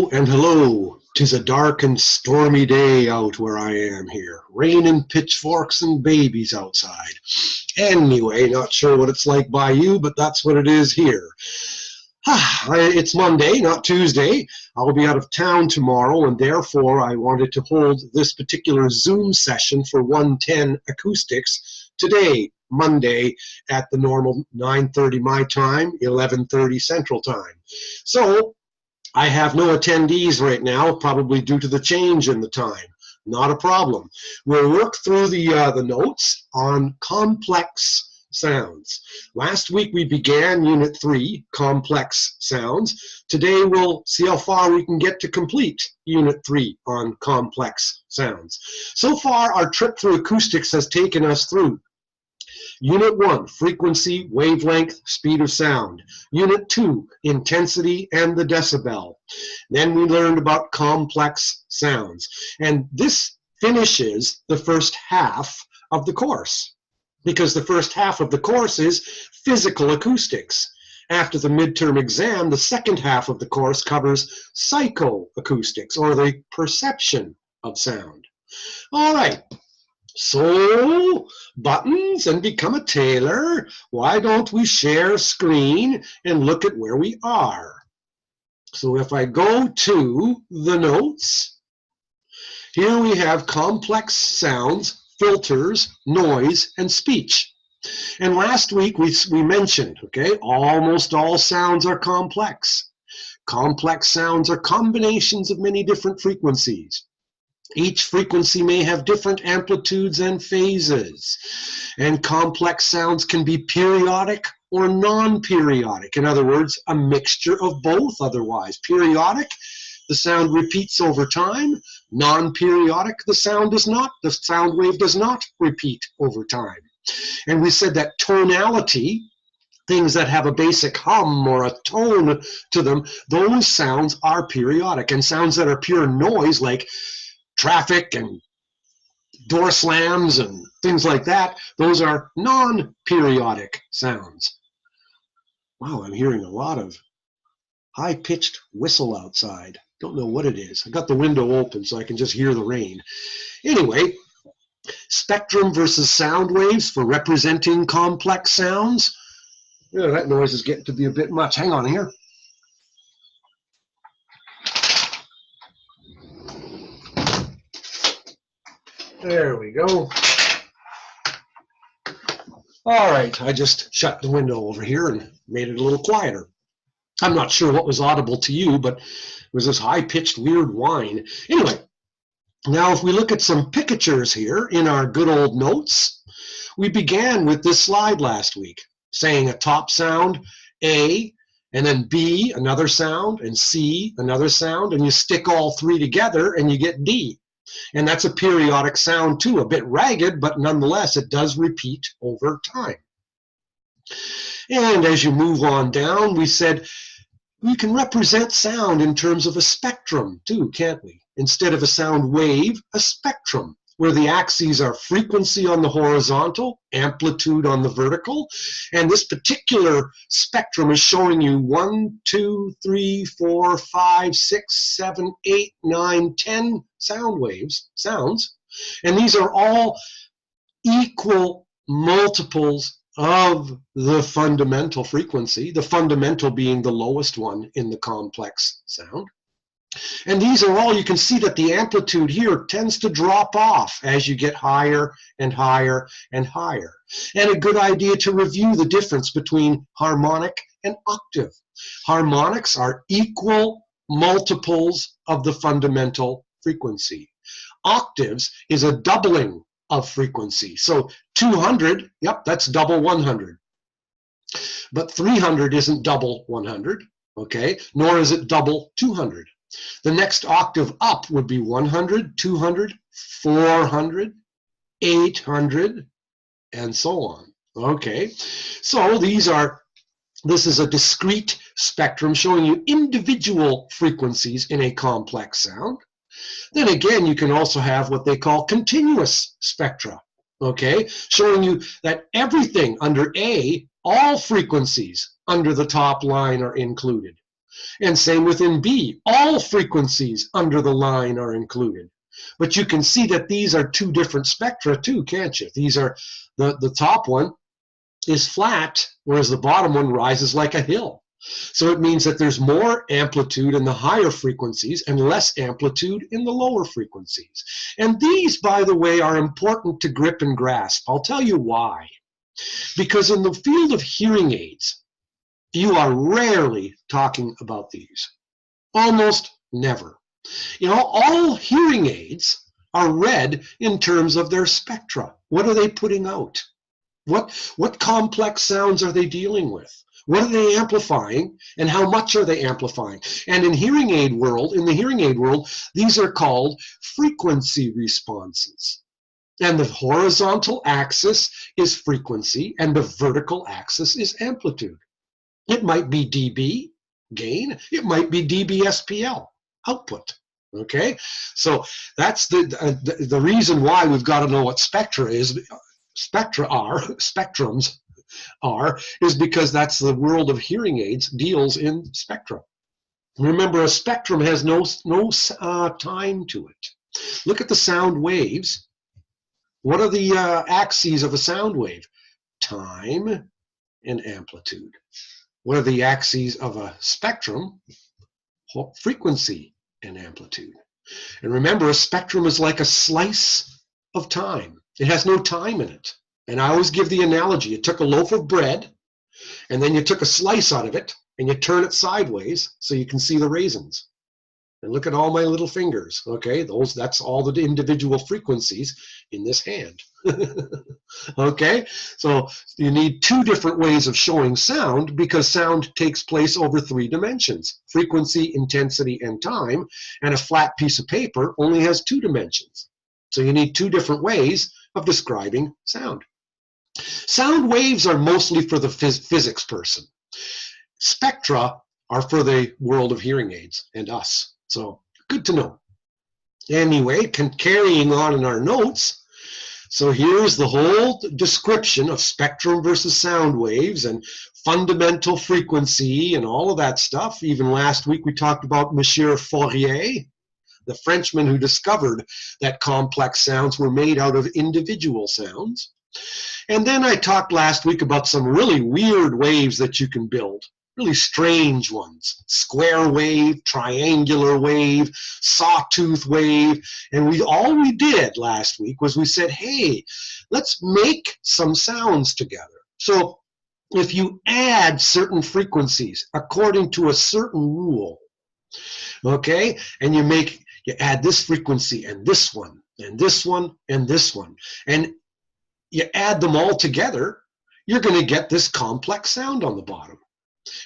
Hello and hello. 'Tis a dark and stormy day out where I am here. Rain and pitchforks and babies outside. Anyway, not sure what it's like by you, but that's what it is here. It's Monday, not Tuesday. I'll be out of town tomorrow, and therefore I wanted to hold this particular Zoom session for 110 Acoustics today, Monday, at the normal 9:30 my time, 11:30 Central Time. So I have no attendees right now, probably due to the change in the time. Not a problem. We'll work through the notes on complex sounds. Last week we began Unit 3, complex sounds. Today we'll see how far we can get to complete Unit 3 on complex sounds. So far our trip through acoustics has taken us through Unit 1, frequency, wavelength, speed of sound. Unit 2, intensity and the decibel. Then we learned about complex sounds. And this finishes the first half of the course, because the first half of the course is physical acoustics. After the midterm exam, the second half of the course covers psychoacoustics, or the perception of sound. All right. So, buttons and become a tailor. Why don't we share screen and look at where we are? So if I go to the notes, here we have complex sounds, filters, noise, and speech. And last week we mentioned, okay, almost all sounds are complex. Complex sounds are combinations of many different frequencies. Each frequency may have different amplitudes and phases, and complex sounds can be periodic or non-periodic. In other words, a mixture of both otherwise. Periodic, the sound repeats over time. Non-periodic, the sound wave does not repeat over time. And we said that tonality, things that have a basic hum or a tone to them, those sounds are periodic. And sounds that are pure noise, like traffic and door slams and things like that, those are non-periodic sounds. Wow, I'm hearing a lot of high-pitched whistle outside. Don't know what it is. I got the window open so I can just hear the rain. Anyway, spectrum versus sound waves for representing complex sounds. Yeah, that noise is getting to be a bit much. Hang on here. There we go. All right, I just shut the window over here and made it a little quieter. I'm not sure what was audible to you, but it was this high-pitched, weird whine. Anyway, now if we look at some pictures here in our good old notes, we began with this slide last week, saying a top sound, A, and then B, another sound, and C, another sound, and you stick all three together and you get D. And that's a periodic sound too, a bit ragged, but nonetheless it does repeat over time. And as you move on down, we said we can represent sound in terms of a spectrum too, can't we? Instead of a sound wave, a spectrum, where the axes are frequency on the horizontal, amplitude on the vertical, and this particular spectrum is showing you 1, 2, 3, 4, 5, 6, 7, 8, 9, 10 sounds, and these are all equal multiples of the fundamental frequency, the fundamental being the lowest one in the complex sound. And these are all, you can see that the amplitude here tends to drop off as you get higher and higher and higher. And a good idea to review the difference between harmonic and octave. Harmonics are equal multiples of the fundamental frequency. Octaves is a doubling of frequency. So 200, yep, that's double 100. But 300 isn't double 100, okay? Nor is it double 200. The next octave up would be 100, 200, 400, 800, and so on. Okay, so this is a discrete spectrum showing you individual frequencies in a complex sound. Then again, you can also have what they call continuous spectra, okay, showing you that everything under A, all frequencies under the top line are included. And same within B. All frequencies under the line are included. But you can see that these are two different spectra too, can't you? These are, the top one is flat, whereas the bottom one rises like a hill. So it means that there's more amplitude in the higher frequencies and less amplitude in the lower frequencies. And these, by the way, are important to grip and grasp. I'll tell you why. Because in the field of hearing aids, you are rarely talking about these. Almost never. You know, all hearing aids are read in terms of their spectra. What are they putting out? What complex sounds are they dealing with? What are they amplifying, and how much are they amplifying? And in the hearing aid world, these are called frequency responses. And the horizontal axis is frequency, and the vertical axis is amplitude. It might be dB, gain. It might be dB SPL, output. Okay? So that's the reason why we've got to know what spectrums are, is because that's the world of hearing aids deals in spectra. Remember, a spectrum has no time to it. Look at the sound waves. What are the axes of a sound wave? Time and amplitude. What are the axes of a spectrum? Frequency and amplitude. And remember, a spectrum is like a slice of time. It has no time in it. And I always give the analogy, you took a loaf of bread, and then you took a slice out of it, and you turn it sideways so you can see the raisins. And look at all my little fingers, okay? That's all the individual frequencies in this hand. Okay? So you need two different ways of showing sound, because sound takes place over 3 dimensions: frequency, intensity, and time. And a flat piece of paper only has 2 dimensions. So you need 2 different ways of describing sound. Sound waves are mostly for the physics person. Spectra are for the world of hearing aids and us. So good to know. Anyway, carrying on in our notes. So here's the whole description of spectrum versus sound waves and fundamental frequency and all of that stuff. Even last week we talked about Monsieur Fourier, the Frenchman who discovered that complex sounds were made out of individual sounds. And then I talked last week about some really weird waves that you can build. Really strange ones: square wave, triangular wave, sawtooth wave. And all we did last week was we said, hey, let's make some sounds together. So if you add certain frequencies according to a certain rule, okay, and you add this frequency and this one and this one and this one, and you add them all together, you're going to get this complex sound on the bottom.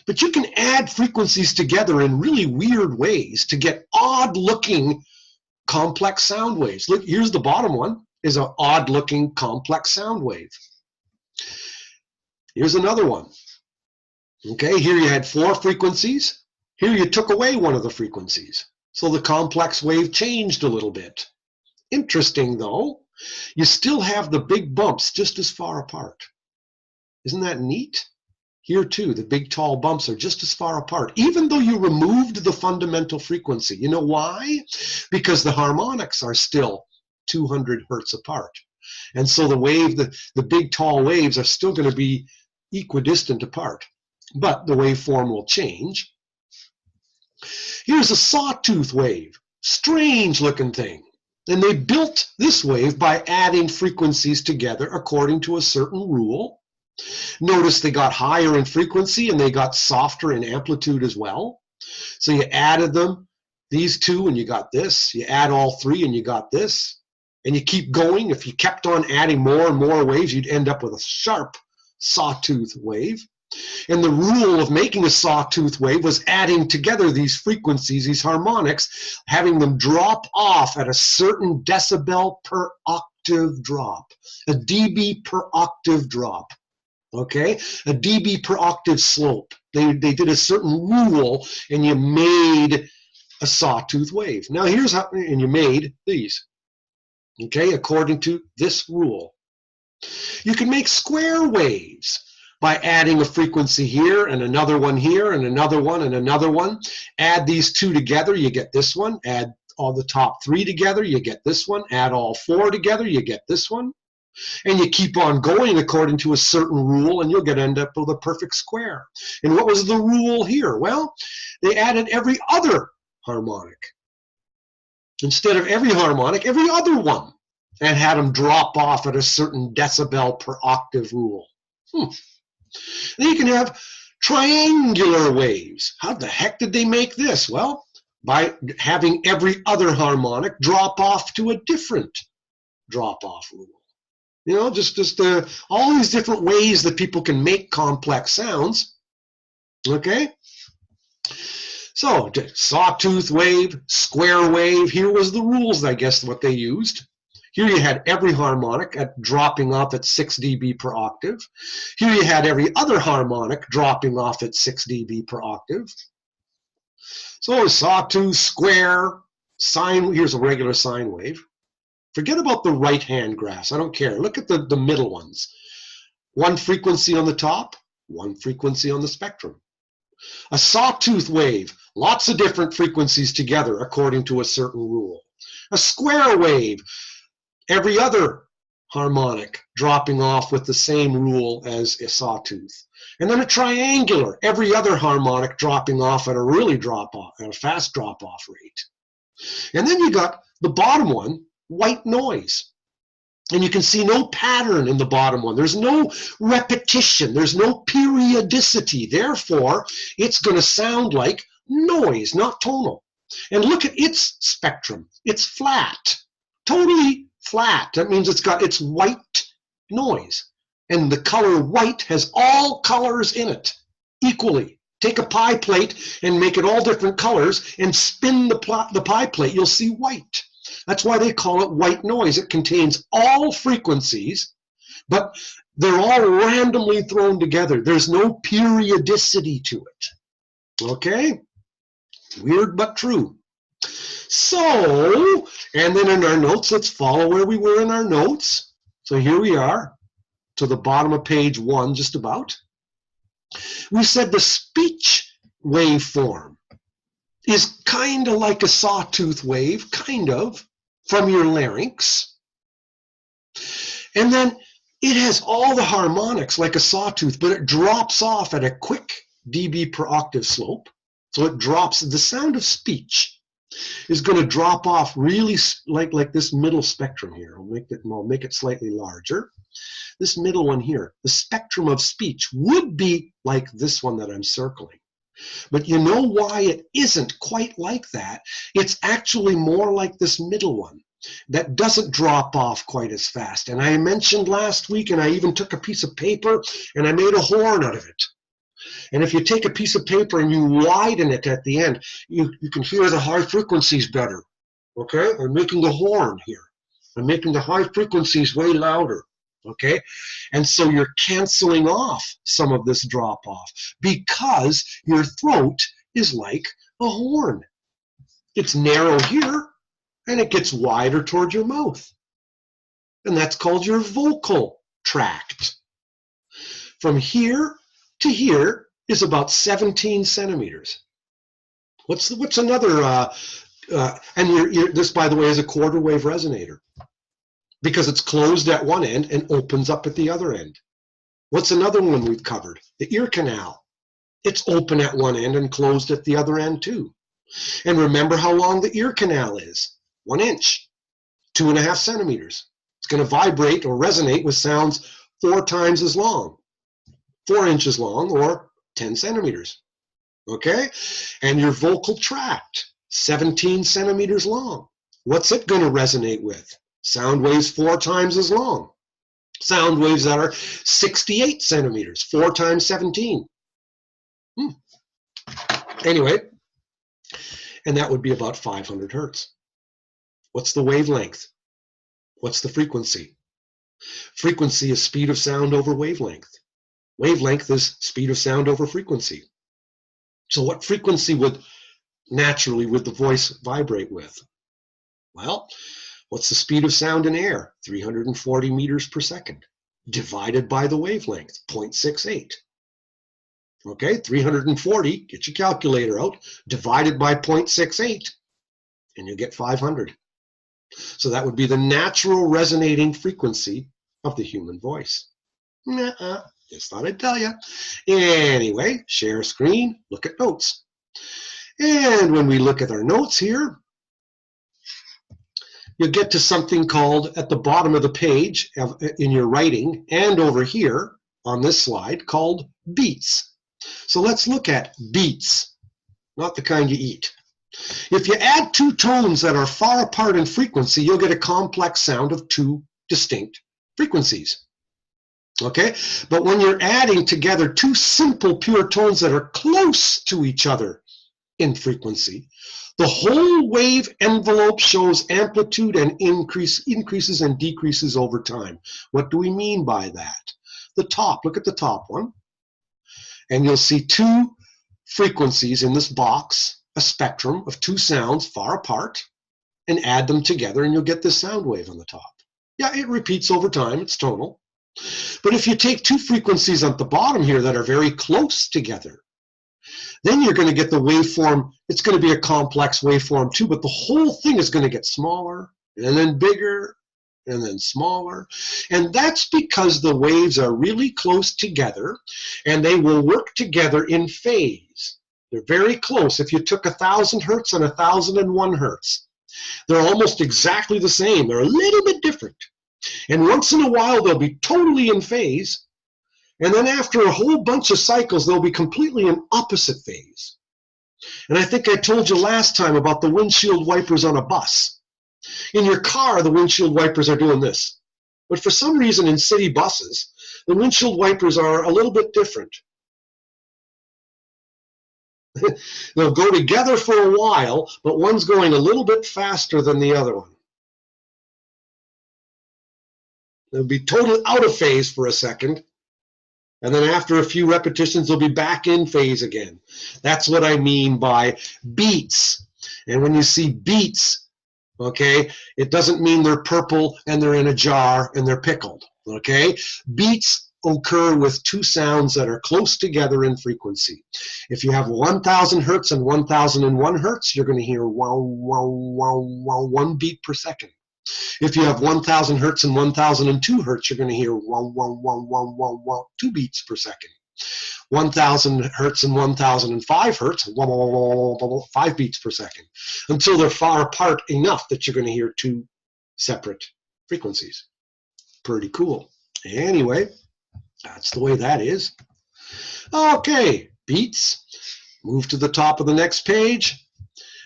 But you can add frequencies together in really weird ways to get odd-looking complex sound waves. Look, here's the bottom one, is an odd-looking complex sound wave. Here's another one. Okay, here you had 4 frequencies. Here you took away one of the frequencies. So the complex wave changed a little bit. Interesting, though. You still have the big bumps just as far apart. Isn't that neat? Here too, the big tall bumps are just as far apart, even though you removed the fundamental frequency. You know why? Because the harmonics are still 200 hertz apart. And so the big tall waves are still going to be equidistant apart, but the waveform will change. Here's a sawtooth wave, strange looking thing. And they built this wave by adding frequencies together according to a certain rule. Notice they got higher in frequency and they got softer in amplitude as well. So you added them, these two, and you got this. You add all 3 and you got this. And you keep going. If you kept on adding more and more waves, you'd end up with a sharp sawtooth wave. And the rule of making a sawtooth wave was adding together these frequencies, these harmonics, having them drop off at a certain decibel per octave drop, a dB per octave drop, okay? A dB per octave slope. They did a certain rule, and you made a sawtooth wave. Now here's how, and you made these, okay, according to this rule. You can make square waves by adding a frequency here and another one here and another one and another one. Add these two together, you get this one. Add all the top three together, you get this one. Add all four together, you get this one. And you keep on going according to a certain rule, and you'll end up with a perfect square. And what was the rule here? Well, they added every other harmonic. Instead of every harmonic, every other one, and had them drop off at a certain decibel per octave rule. Then you can have triangular waves. How the heck did they make this? Well, by having every other harmonic drop off to a different drop-off rule. You know, just all these different ways that people can make complex sounds. Okay? So, sawtooth wave, square wave. Here was the rules, I guess, what they used. Here you had every harmonic dropping off at 6 dB per octave. Here you had every other harmonic dropping off at 6 dB per octave. So sawtooth, square, sine, here's a regular sine wave. Forget about the right-hand graphs, I don't care. Look at the middle ones. One frequency on the top, one frequency on the spectrum. A sawtooth wave, lots of different frequencies together according to a certain rule. A square wave, every other harmonic dropping off with the same rule as a sawtooth. And then a triangular, every other harmonic dropping off at a really at a fast drop-off rate. And then you got the bottom one, white noise. And you can see no pattern in the bottom one. There's no repetition. There's no periodicity. Therefore, it's going to sound like noise, not tonal. And look at its spectrum. It's flat, totally flat. That means it's white noise. And the color white has all colors in it equally. Take a pie plate and make it all different colors and spin the pie plate. You'll see white. That's why they call it white noise. It contains all frequencies, but they're all randomly thrown together. There's no periodicity to it. Okay? Weird but true. So, and then in our notes, let's follow where we were in our notes. So here we are, to the bottom of page 1, just about. We said the speech waveform is kind of like a sawtooth wave, kind of, from your larynx. And then it has all the harmonics like a sawtooth, but it drops off at a quick dB per octave slope. So it drops, the sound of speech is going to drop off really like this middle spectrum here. I'll make it slightly larger. This middle one here, the spectrum of speech would be like this one that I'm circling. But you know why it isn't quite like that? It's actually more like this middle one that doesn't drop off quite as fast. And I mentioned last week, and I even took a piece of paper and I made a horn out of it. And if you take a piece of paper and you widen it at the end, you can hear the high frequencies better. Okay? I'm making the horn here. I'm making the high frequencies way louder. Okay? And so you're canceling off some of this drop off because your throat is like a horn. It's narrow here and it gets wider toward your mouth. And that's called your vocal tract. From here to here is about 17 centimeters. What's another, this, by the way, is a quarter wave resonator because it's closed at one end and opens up at the other end. What's another one we've covered? The ear canal. It's open at one end and closed at the other end too. And remember how long the ear canal is. 1 inch, 2.5 centimeters. It's going to vibrate or resonate with sounds 4 times as long. 4 inches long or 10 centimeters. Okay? And your vocal tract, 17 centimeters long. What's it going to resonate with? Sound waves 4 times as long. Sound waves that are 68 centimeters, 4 times 17. Anyway, and that would be about 500 hertz. What's the wavelength? What's the frequency? Frequency is speed of sound over wavelength. Wavelength is speed of sound over frequency. So what frequency would the voice vibrate with? Well, what's the speed of sound in air? 340 meters per second. divided by the wavelength, 0.68. Okay, 340, get your calculator out, divided by 0.68, and you get 500. So that would be the natural resonating frequency of the human voice. Just thought I'd tell you. Anyway, share screen, look at notes. And when we look at our notes here, you'll get to something called, at the bottom of the page in your writing, and over here on this slide, called beats. So let's look at beats, not the kind you eat. If you add two tones that are far apart in frequency, you'll get a complex sound of two distinct frequencies. Okay? But when you're adding together two simple pure tones that are close to each other in frequency, the whole wave envelope shows amplitude and increases and decreases over time. What do we mean by that? The top, look at the top one. And you'll see two frequencies in this box, a spectrum of two sounds far apart, and add them together and you'll get this sound wave on the top. Yeah, it repeats over time, it's tonal. But if you take two frequencies at the bottom here that are very close together, then you're going to get the waveform. It's going to be a complex waveform too, but the whole thing is going to get smaller and then bigger and then smaller. And that's because the waves are really close together and they will work together in phase. They're very close. If you took 1,000 hertz and 1,001 hertz, they're almost exactly the same. They're a little bit different. And once in a while, they'll be totally in phase. And then after a whole bunch of cycles, they'll be completely in opposite phase. And I think I told you last time about the windshield wipers on a bus. In your car, the windshield wipers are doing this. But for some reason in city buses, the windshield wipers are a little bit different. They'll go together for a while, but one's going a little bit faster than the other one. They'll be totally out of phase for a second, and then after a few repetitions, they'll be back in phase again. That's what I mean by beats. And when you see beats, okay, it doesn't mean they're purple and they're in a jar and they're pickled, okay? Beats occur with two sounds that are close together in frequency. If you have 1,000 hertz and 1,001 hertz, you're going to hear wow, wow, wow, wow, 1 beat per second. If you have 1,000 hertz and 1,002 hertz, you're going to hear wow, wow, wow, wow, wow, wow, 2 beats per second. 1,000 hertz and 1,005 hertz, wow, wow, wow, wow, wow, 5 beats per second, until they're far apart enough that you're going to hear two separate frequencies. Pretty cool. Anyway, that's the way that is. Okay, beats. Move to the top of the next page.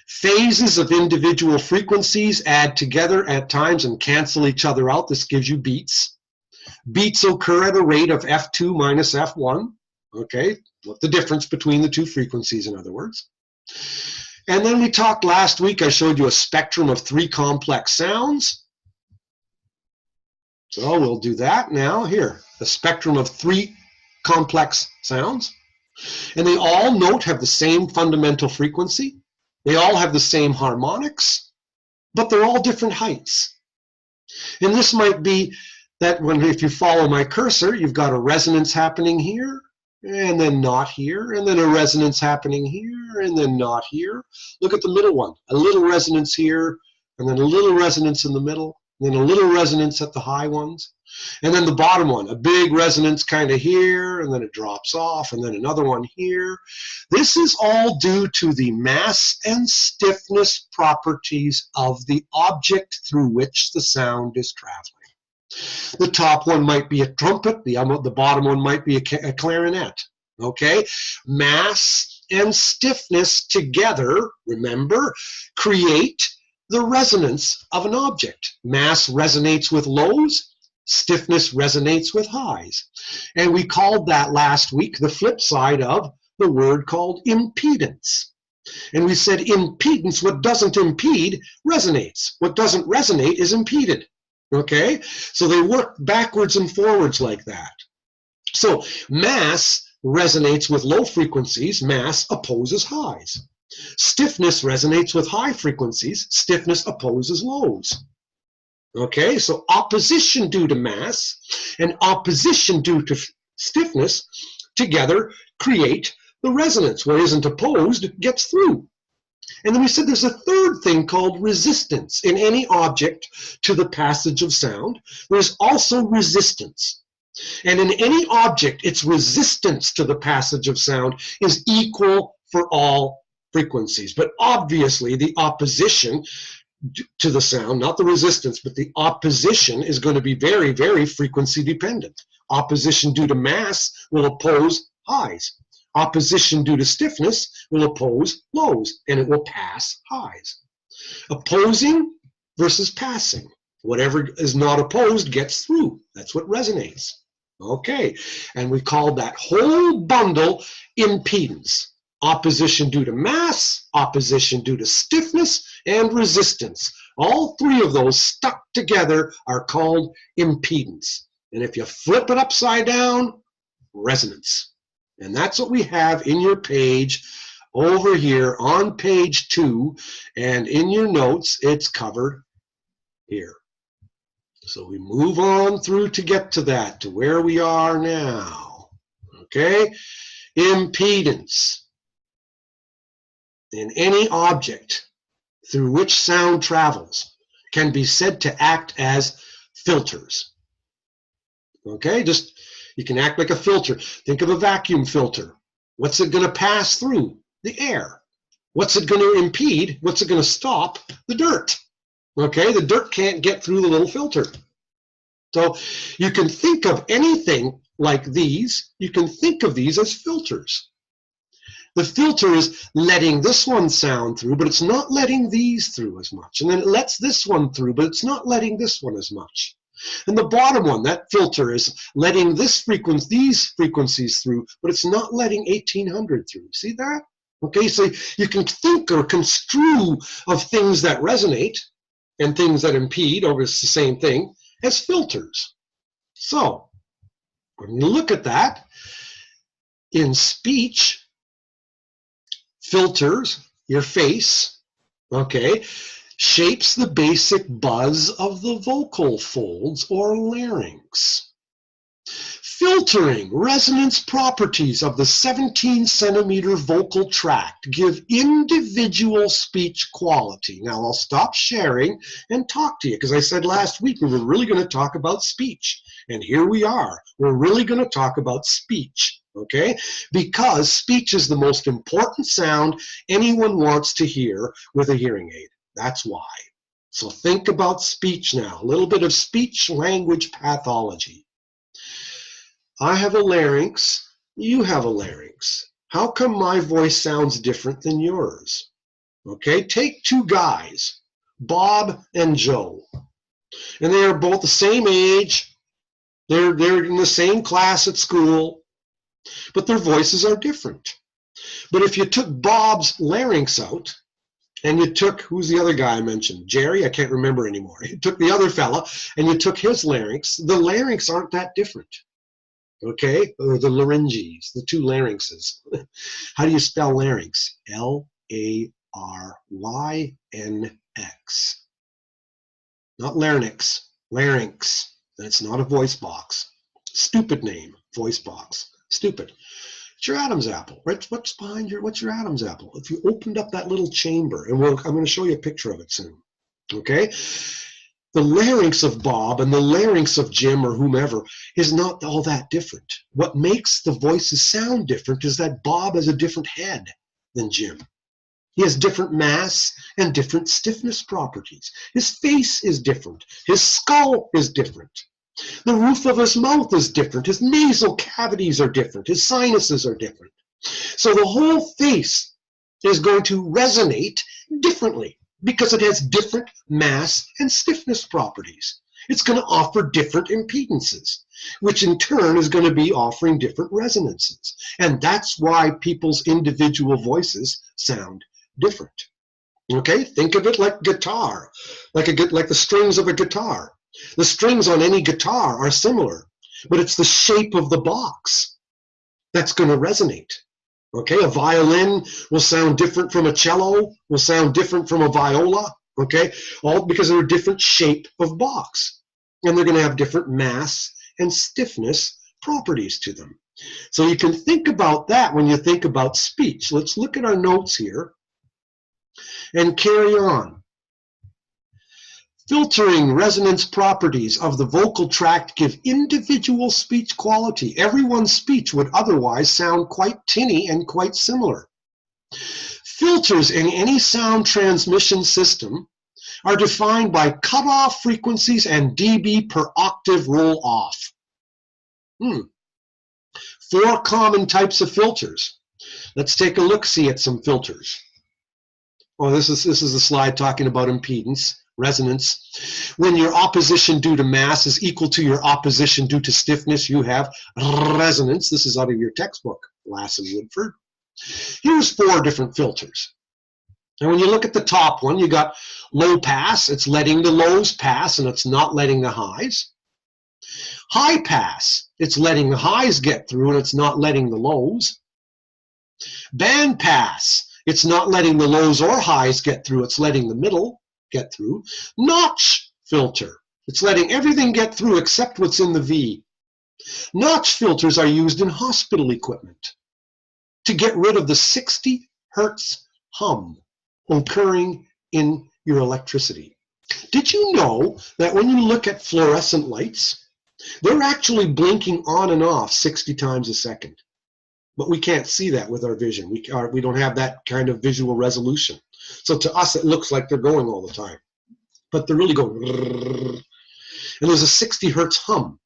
Phases of individual frequencies add together at times and cancel each other out. This gives you beats. Beats occur at a rate of F2 minus F1. Okay, what the difference between the two frequencies, in other words. And then we talked last week, I showed you a spectrum of 3 complex sounds. So we'll do that now. Here, a spectrum of 3 complex sounds. And they all, note, have the same fundamental frequency. They all have the same harmonics, but they're all different heights. And this might be that if you follow my cursor, you've got a resonance happening here, and then not here, and then a resonance happening here, and then not here. Look at the middle one, a little resonance here, and then a little resonance in the middle, and then a little resonance at the high ones. And then the bottom one, a big resonance kind of here, and then it drops off, and then another one here. This is all due to the mass and stiffness properties of the object through which the sound is traveling. The top one might be a trumpet, the bottom one might be a clarinet, okay? Mass and stiffness together, remember, create the resonance of an object. Mass resonates with lows, stiffness resonates with highs. And we called that last week the flip side of the word called impedance. And we said impedance, what doesn't impede, resonates. What doesn't resonate is impeded. Okay? So they work backwards and forwards like that. So mass resonates with low frequencies, mass opposes highs. Stiffness resonates with high frequencies, stiffness opposes lows. Okay, so opposition due to mass and opposition due to stiffness together create the resonance. What isn't opposed gets through. And then we said there's a third thing called resistance. In any object to the passage of sound, there's also resistance. And in any object, its resistance to the passage of sound is equal for all frequencies. But obviously, the opposition to the sound, not the resistance, but the opposition is going to be very, very frequency dependent. Opposition due to mass will oppose highs. Opposition due to stiffness will oppose lows, and it will pass highs. Opposing versus passing. Whatever is not opposed gets through. That's what resonates. Okay, and we call that whole bundle impedance. Opposition due to mass, opposition due to stiffness, and resistance. All three of those stuck together are called impedance. And if you flip it upside down, resonance. And that's what we have in your page over here on page 2. And in your notes, it's covered here. So we move on through to get to that, to where we are now. Okay? Impedance. In any object through which sound travels can be said to act as filters. Okay? Just, you can act like a filter. Think of a vacuum filter. What's it going to pass through? The air. What's it going to impede? What's it going to stop? The dirt. Okay, the dirt can't get through the little filter. So you can think of anything like these, you can think of these as filters. The filter is letting this one sound through, but it's not letting these through as much. And then it lets this one through, but it's not letting this one as much. And the bottom one, that filter is letting these frequencies through, but it's not letting 1800 through. See that? Okay, so you can think or construe of things that resonate and things that impede, or it's the same thing, as filters. So, when you look at that, in speech, filters, your face, okay, shapes the basic buzz of the vocal folds or larynx. Filtering resonance properties of the 17-centimeter vocal tract give individual speech quality. Now I'll stop sharing and talk to you, because I said last week we were really going to talk about speech. And here we are. We're really going to talk about speech, okay? Because speech is the most important sound anyone wants to hear with a hearing aid. That's why. So think about speech now. A little bit of speech-language pathology. I have a larynx, you have a larynx. How come my voice sounds different than yours? Okay, take two guys, Bob and Joe. And they are both the same age, they're in the same class at school, but their voices are different. But if you took Bob's larynx out, and you took, who's the other guy I mentioned? Jerry? I can't remember anymore. You took the other fella, and you took his larynx. The larynx aren't that different. Okay, or the larynges, the two larynxes. How do you spell larynx? L-A-R-Y-N-X. Not larynx, larynx. That's not a voice box. Stupid name, voice box. Stupid. It's your Adam's apple, right? What's your Adam's apple? If you opened up that little chamber, and I'm going to show you a picture of it soon. Okay? The larynx of Bob and the larynx of Jim or whomever is not all that different. What makes the voices sound different is that Bob has a different head than Jim. He has different mass and different stiffness properties. His face is different. His skull is different. The roof of his mouth is different. His nasal cavities are different. His sinuses are different. So the whole face is going to resonate differently, because it has different mass and stiffness properties. It's going to offer different impedances, which in turn is going to be offering different resonances. And that's why people's individual voices sound different. Okay, think of it like guitar, like the strings of a guitar. The strings on any guitar are similar, but it's the shape of the box that's going to resonate. Okay, a violin will sound different from a cello, will sound different from a viola. Okay, all because they're a different shape of box, and they're going to have different mass and stiffness properties to them. So you can think about that when you think about speech. Let's look at our notes here and carry on. Filtering resonance properties of the vocal tract give individual speech quality. Everyone's speech would otherwise sound quite tinny and quite similar. Filters in any sound transmission system are defined by cutoff frequencies and dB per octave roll off. 4 common types of filters. Let's take a look-see at some filters. Oh, this is a slide talking about impedance, resonance. When your opposition due to mass is equal to your opposition due to stiffness, you have resonance. This is out of your textbook, Lassen-Woodford. Here's 4 different filters. And when you look at the top one, you got low pass. It's letting the lows pass, and it's not letting the highs. High pass. It's letting the highs get through, and it's not letting the lows. Band pass. It's not letting the lows or highs get through. It's letting the middle get through. Notch filter. It's letting everything get through except what's in the V. Notch filters are used in hospital equipment to get rid of the 60 hertz hum occurring in your electricity. Did you know that when you look at fluorescent lights, they're actually blinking on and off 60 times a second? But we can't see that with our vision. We don't have that kind of visual resolution. So to us, it looks like they're going all the time. But they're really going. And there's a 60 hertz hum.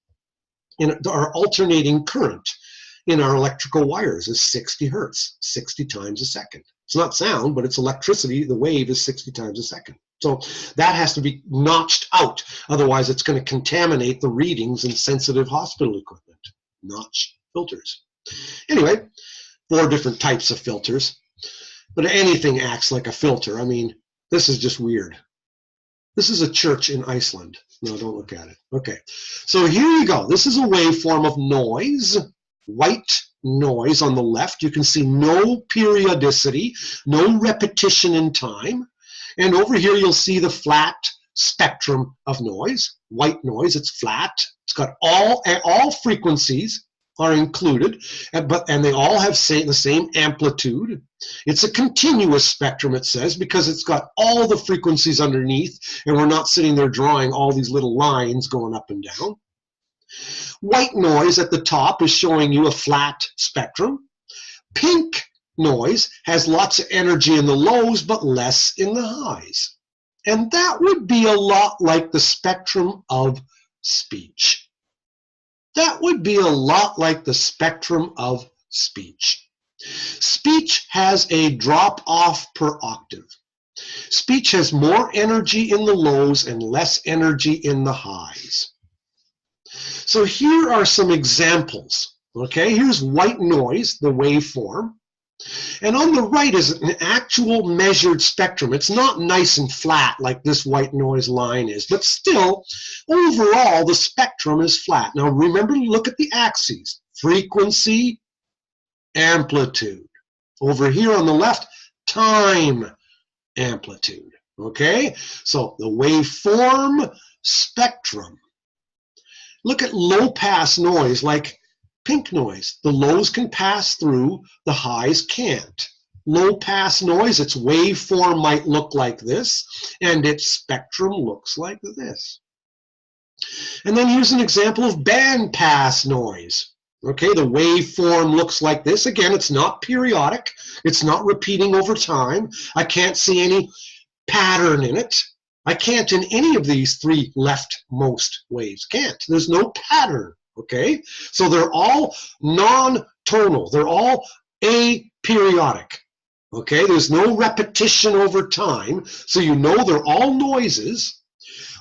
And our alternating current in our electrical wires is 60 hertz, 60 times a second. It's not sound, but it's electricity. The wave is 60 times a second. So that has to be notched out. Otherwise, it's going to contaminate the readings in sensitive hospital equipment. Notch filters. Anyway, 4 different types of filters. But anything acts like a filter. I mean, this is just weird. This is a church in Iceland. No, don't look at it. Okay. So here you go. This is a waveform of noise. White noise on the left. You can see no periodicity, no repetition in time. And over here you'll see the flat spectrum of noise. White noise, it's flat. It's got all frequencies are included, and they all have the same amplitude. It's a continuous spectrum, it says, because it's got all the frequencies underneath, and we're not sitting there drawing all these little lines going up and down. White noise at the top is showing you a flat spectrum. Pink noise has lots of energy in the lows, but less in the highs. And that would be a lot like the spectrum of speech. That would be a lot like the spectrum of speech. Speech has a drop-off per octave. Speech has more energy in the lows and less energy in the highs. So here are some examples. Okay, here's white noise, the waveform. And on the right is an actual measured spectrum. It's not nice and flat like this white noise line is, but still, overall, the spectrum is flat. Now remember, look at the axes. Frequency, amplitude. Over here on the left, time, amplitude. Okay, so the waveform spectrum. Look at low-pass noise like pink noise. The lows can pass through, the highs can't. Low-pass noise, its waveform might look like this, and its spectrum looks like this. And then here's an example of band-pass noise. Okay, the waveform looks like this. Again, it's not periodic. It's not repeating over time. I can't see any pattern in it. I can't in any of these 3 leftmost waves. Can't. There's no pattern. Okay, so they're all non-tonal. They're all aperiodic. Okay, there's no repetition over time, so you know they're all noises.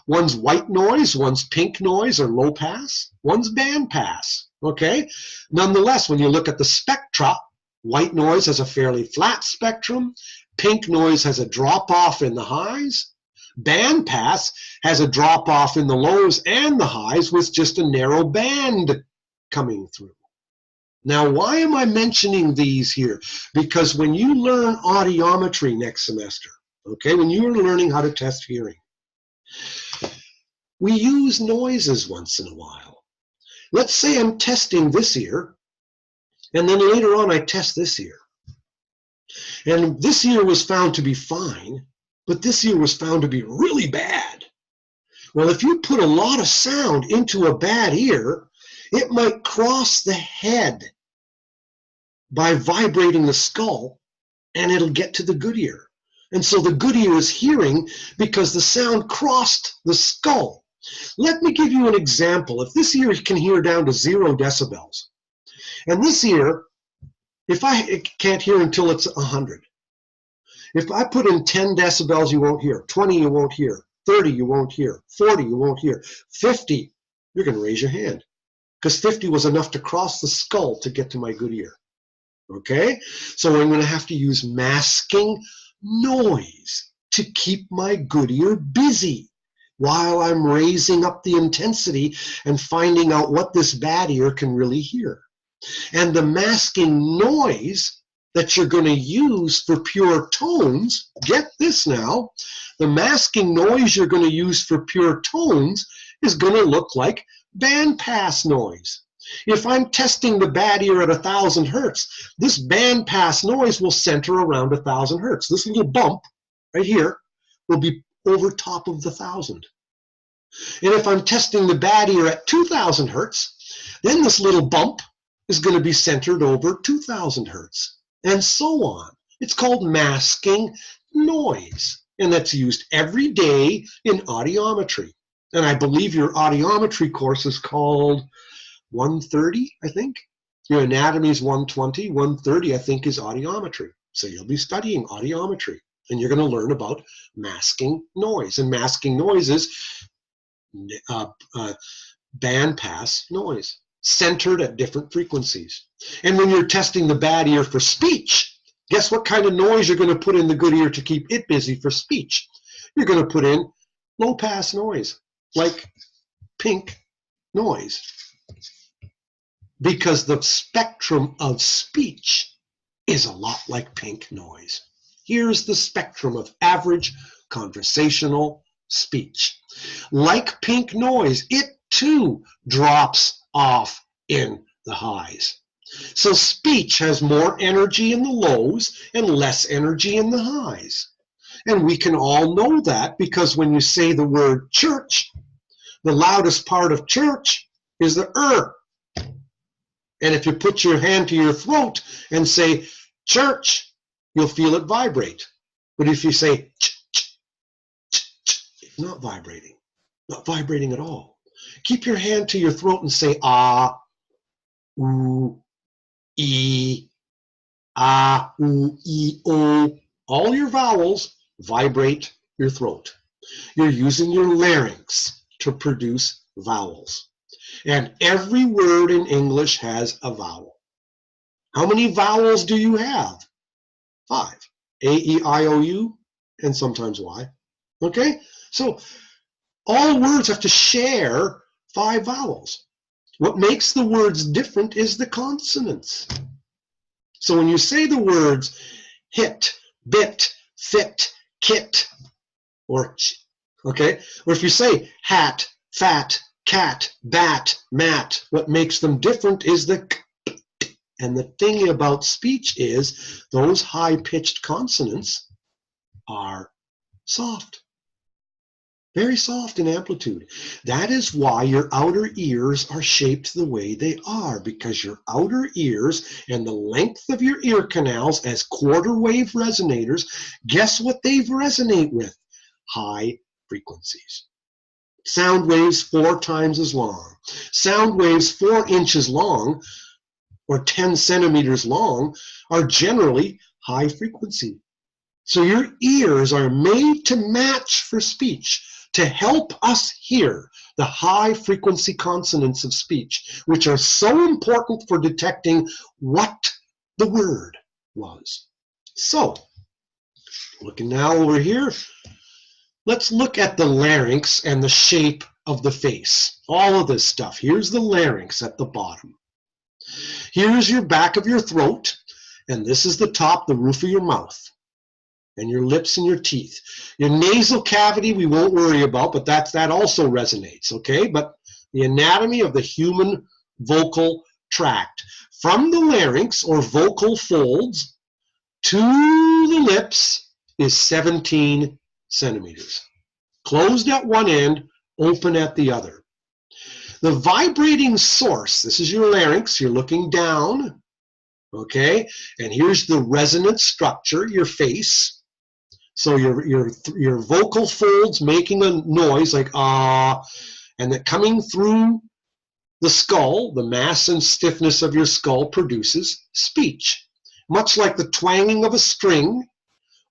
One's white noise, one's pink noise or low pass, one's band pass. Okay, nonetheless, when you look at the spectra, white noise has a fairly flat spectrum, pink noise has a drop-off in the highs, band pass has a drop-off in the lows and the highs with just a narrow band coming through. Now, why am I mentioning these here? Because when you learn audiometry next semester, okay, when you are learning how to test hearing. We use noises once in a while. Let's say I'm testing this ear, and then later on I test this ear. And this ear was found to be fine, but this ear was found to be really bad. Well, if you put a lot of sound into a bad ear, it might cross the head by vibrating the skull, and it'll get to the good ear. And so the good ear is hearing because the sound crossed the skull. Let me give you an example. If this ear can hear down to 0 decibels, and this ear, it can't hear until it's 100. If I put in 10 decibels, you won't hear. 20, you won't hear. 30, you won't hear. 40, you won't hear. 50, you're going to raise your hand, because 50 was enough to cross the skull to get to my good ear. Okay? So I'm going to have to use masking noise to keep my good ear busy while I'm raising up the intensity and finding out what this bad ear can really hear. And the masking noise that you're going to use for pure tones, get this now, the masking noise you're going to use for pure tones is going to look like bandpass noise. If I'm testing the bad ear at 1,000 hertz, this bandpass noise will center around 1,000 hertz. This little bump right here will be over top of the 1,000. And if I'm testing the bad ear at 2,000 hertz, then this little bump is going to be centered over 2,000 hertz, and so on. It's called masking noise, and that's used every day in audiometry. And I believe your audiometry course is called 130, I think. Your anatomy is 120. 130, I think, is audiometry. So you'll be studying audiometry, and you're going to learn about masking noise. And masking noise is bandpass noise, centered at different frequencies. And when you're testing the bad ear for speech, guess what kind of noise you're going to put in the good ear to keep it busy for speech? You're going to put in low-pass noise, like pink noise, because the spectrum of speech is a lot like pink noise. Here's the spectrum of average conversational speech. Like pink noise, it too drops off in the highs. So speech has more energy in the lows and less energy in the highs. And we can all know that because when you say the word church, the loudest part of church is the And if you put your hand to your throat and say church, you'll feel it vibrate. But if you say it's not vibrating, not vibrating at all. Keep your hand to your throat and say ah, oo, e, ah, oo, e, o. All your vowels vibrate your throat. You're using your larynx to produce vowels. And every word in English has a vowel. How many vowels do you have? 5. A, E, I, O, U, and sometimes Y. Okay? So all words have to share 5 vowels. What makes the words different is the consonants. So when you say the words hit, bit, fit, kit, or okay, or if you say hat, fat, cat, bat, mat, what makes them different is the k. And the thing about speech is those high-pitched consonants are soft. Very soft in amplitude. That is why your outer ears are shaped the way they are, because your outer ears and the length of your ear canals as quarter wave resonators, guess what they resonate with? High frequencies. Sound waves 4 times as long. Sound waves 4 inches long or 10 centimeters long are generally high frequency. So your ears are made to match for speech, to help us hear the high frequency consonants of speech, which are so important for detecting what the word was. So, looking now over here, let's look at the larynx and the shape of the face. All of this stuff. Here's the larynx at the bottom. Here's your back of your throat, and this is the top, the roof of your mouth. and your lips and your teeth. Your nasal cavity we won't worry about, but that also resonates, okay? But the anatomy of the human vocal tract, from the larynx or vocal folds to the lips, is 17 centimeters. Closed at one end, open at the other. The vibrating source, this is your larynx, you're looking down, okay? And here's the resonant structure, your face. So your vocal folds making a noise like ah, and then coming through the skull, the mass and stiffness of your skull produces speech. Much like the twanging of a string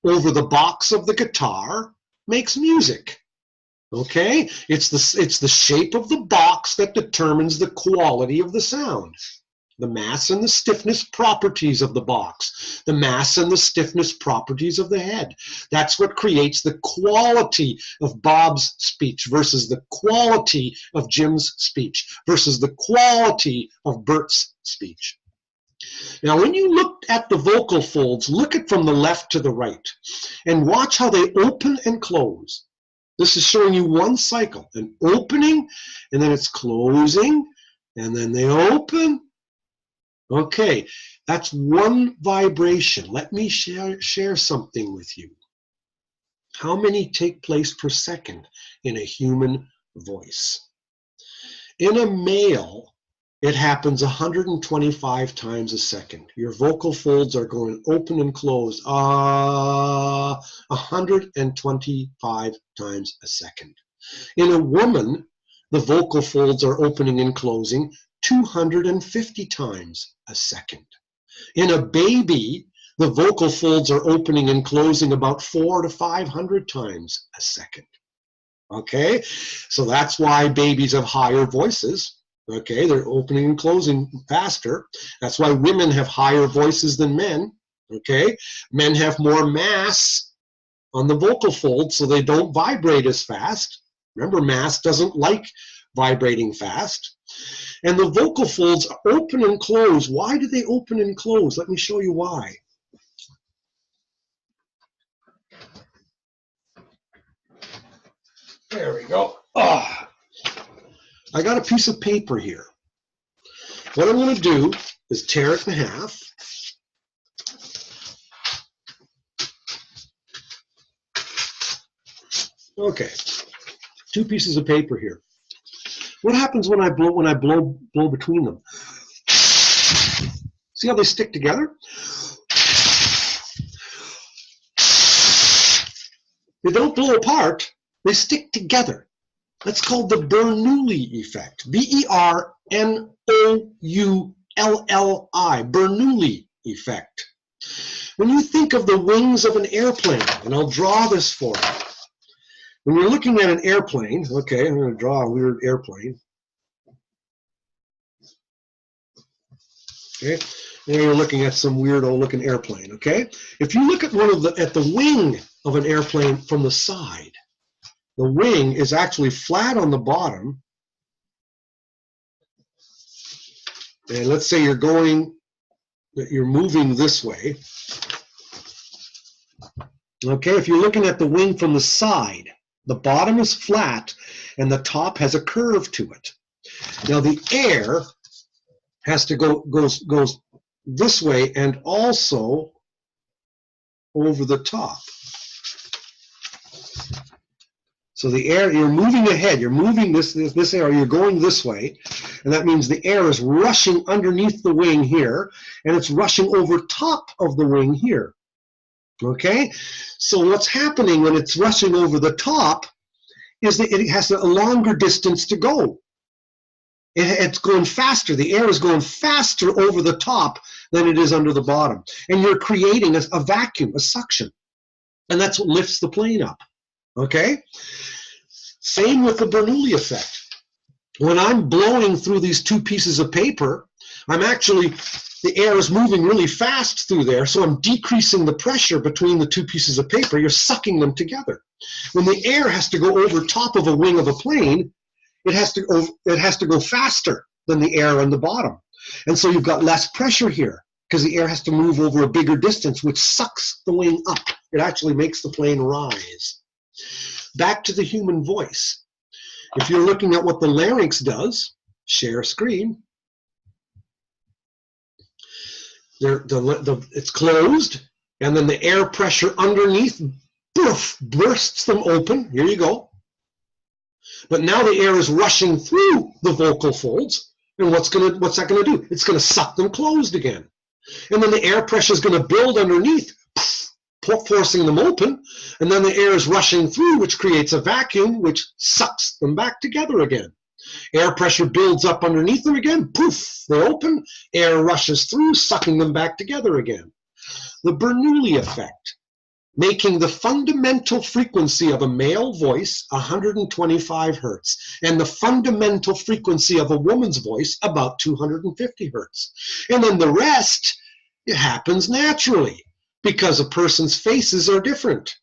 over the box of the guitar makes music. Okay? It's the shape of the box that determines the quality of the sound. The mass and the stiffness properties of the box. The mass and the stiffness properties of the head. That's what creates the quality of Bob's speech versus the quality of Jim's speech versus the quality of Bert's speech. Now, when you look at the vocal folds, look at from the left to the right and watch how they open and close. This is showing you one cycle, an opening, and then it's closing, and then they open. Okay, that's one vibration. Let me share something with you. How many take place per second in a human voice? In a male, it happens 125 times a second. Your vocal folds are going open and close 125 times a second. In a woman, the vocal folds are opening and closing 250 times a second. In a baby, the vocal folds are opening and closing about 400 to 500 times a second. Okay, so that's why babies have higher voices. Okay, they're opening and closing faster. That's why women have higher voices than men. Okay, men have more mass on the vocal folds, so they don't vibrate as fast. Remember, mass doesn't like vibrating fast. And the vocal folds open and close. Why do they open and close? Let me show you why. There we go. I got a piece of paper here. What I'm going to do is tear it in half. Okay, two pieces of paper here. What happens when I blow between them? See how they stick together? They don't blow apart, they stick together. That's called the Bernoulli effect. B-E-R-N-O-U-L-L-I, Bernoulli effect. When you think of the wings of an airplane, and I'll draw this for you. When you're looking at an airplane, okay, I'm going to draw a weird airplane. Okay, now you're looking at some weirdo looking airplane, okay? If you look at the wing of an airplane from the side, the wing is actually flat on the bottom. And let's say you're moving this way. Okay, if you're looking at the wing from the side, the bottom is flat and the top has a curve to it. Now the air has to goes this way and also over the top. So the air, you're moving ahead, you're moving this area, you're going this way, and that means the air is rushing underneath the wing here, and it's rushing over top of the wing here. Okay? So what's happening when it's rushing over the top is that it has a longer distance to go. It's going faster. The air is going faster over the top than it is under the bottom. And you're creating a vacuum, a suction. And that's what lifts the plane up. Okay? Same with the Bernoulli effect. When I'm blowing through these two pieces of paper, the air is moving really fast through there, so I'm decreasing the pressure between the two pieces of paper. You're sucking them together. When the air has to go over top of a wing of a plane, it has to go faster than the air on the bottom. And so you've got less pressure here because the air has to move over a bigger distance, which sucks the wing up. It actually makes the plane rise. Back to the human voice. If you're looking at what the larynx does, share screen. It's closed, and then the air pressure underneath bursts them open. Here you go. But now the air is rushing through the vocal folds, and what's that gonna do? It's gonna suck them closed again. And then the air pressure is gonna build underneath, forcing them open, and then the air is rushing through, which creates a vacuum, which sucks them back together again. Air pressure builds up underneath them again, poof, they're open, air rushes through, sucking them back together again. The Bernoulli effect, making the fundamental frequency of a male voice 125 hertz, and the fundamental frequency of a woman's voice about 250 hertz. And then the rest, it happens naturally, because a person's faces are different.